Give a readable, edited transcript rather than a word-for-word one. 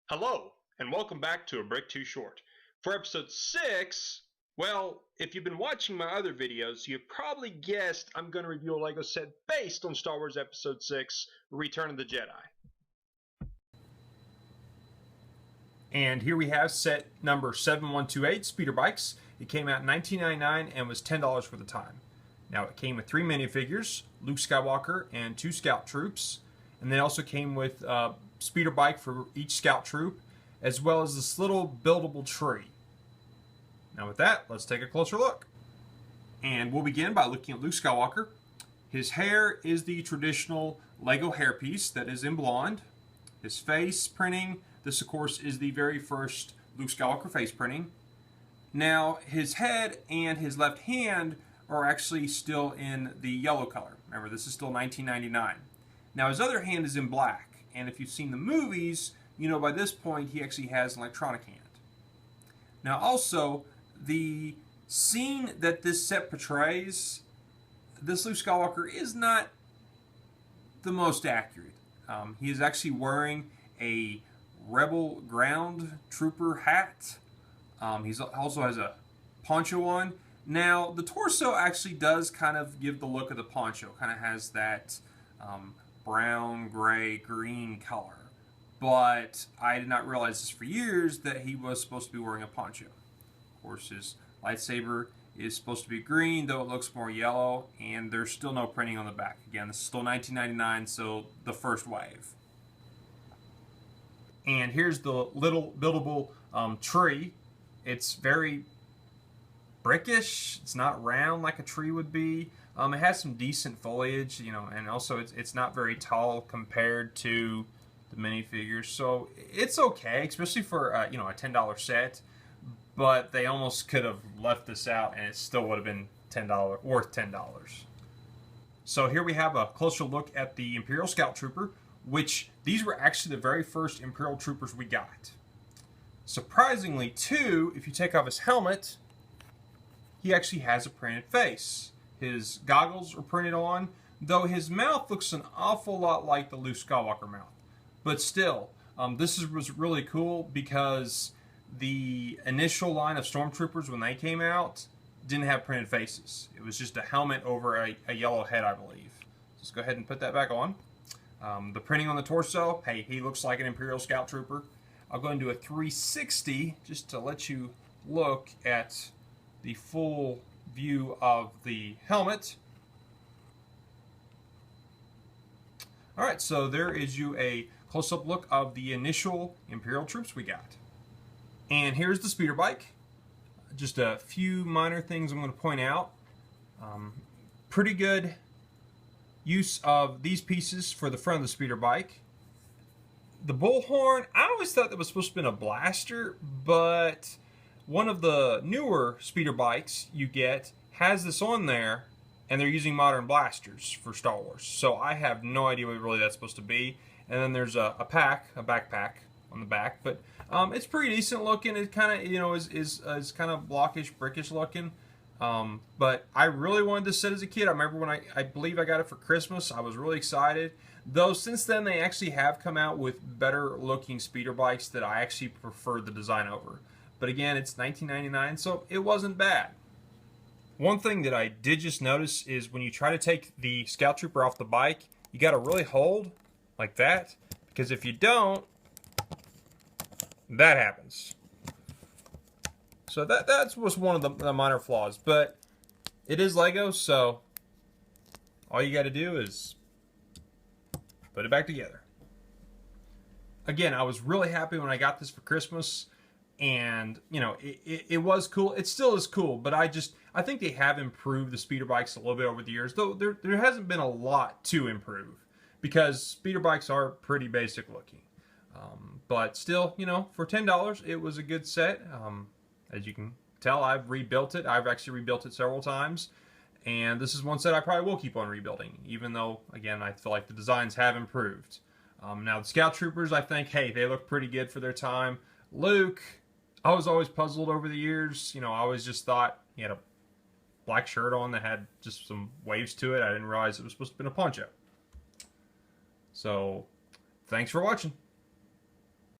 Hello, and welcome back to A Brick Too Short. For episode 6, well, if you've been watching my other videos, you've probably guessed I'm going to review a LEGO set based on Star Wars Episode 6, Return of the Jedi. And here we have set number 7128, Speederbikes. It came out in 1999 and was $10 for the time. Now, it came with 3 minifigures, Luke Skywalker and 2 scout troops. And they also came with speeder bike for each scout troop, as well as this little buildable tree. Now with that, let's take a closer look. And we'll begin by looking at Luke Skywalker. His hair is the traditional LEGO hairpiece that is in blonde. His face printing, this of course is the very first Luke Skywalker face printing. Now his head and his left hand are actually still in the yellow color. Remember, this is still 1999. Now his other hand is in black. And if you've seen the movies, you know by this point he actually has an electronic hand. Now also, the scene that this set portrays, this Luke Skywalker is not the most accurate. He is actually wearing a Rebel ground trooper hat. He also has a poncho on. Now the torso actually does kind of give the look of the poncho. Kind of has that brown, gray, green color. But I did not realize this for years that he was supposed to be wearing a poncho. Of course, his lightsaber is supposed to be green, though it looks more yellow, and there's still no printing on the back. Again, this is still 1999, so the first wave. And here's the little buildable tree. It's very brickish. It's not round like a tree would be. It has some decent foliage, and also it's not very tall compared to the minifigures, so it's okay, especially for a $10 set. But they almost could have left this out, and it still would have been worth $10. So here we have a closer look at the Imperial Scout Trooper, which these were actually the very first Imperial Troopers we got. Surprisingly, too, if you take off his helmet, he actually has a printed face. His goggles are printed on, though his mouth looks an awful lot like the Luke Skywalker mouth. But still, this was really cool because the initial line of Stormtroopers, when they came out, didn't have printed faces. It was just a helmet over a yellow head, I believe. Let's go ahead and put that back on. The printing on the torso, hey, he looks like an Imperial Scout Trooper. I'll go and do a 360 just to let you look at the full view of the helmet. Alright, so there is you a close-up look of the initial Imperial troops we got. And here's the speeder bike. Just a few minor things I'm going to point out. Pretty good use of these pieces for the front of the speeder bike. The bullhorn, I always thought that was supposed to be a blaster, but one of the newer speeder bikes you get has this on there, and they're using modern blasters for Star Wars. So I have no idea what really that's supposed to be. And then there's a backpack on the back, but it's pretty decent looking. It kind of is kind of blockish, brickish looking. But I really wanted this set as a kid. I remember when I believe I got it for Christmas. I was really excited. Though since then they actually have come out with better looking speeder bikes that I actually prefer the design over. But again, it's 1999, so it wasn't bad. One thing that I did just notice is when you try to take the Scout Trooper off the bike, you got to really hold like that, because if you don't, that happens. So that was one of the minor flaws, but it is LEGO, so all you got to do is put it back together. Again, I was really happy when I got this for Christmas. And it was cool. It still is cool, but I think they have improved the speeder bikes a little bit over the years, though there hasn't been a lot to improve because speeder bikes are pretty basic looking. But still, for $10 it was a good set. As you can tell, I've rebuilt it. I've actually rebuilt it several times, and this is one set I probably will keep on rebuilding, even though again I feel like the designs have improved. Now the Scout Troopers, I think, hey, they look pretty good for their time. Luke, I was always puzzled over the years. I always just thought he had a black shirt on that had just some waves to it. I didn't realize it was supposed to be a poncho. So, thanks for watching.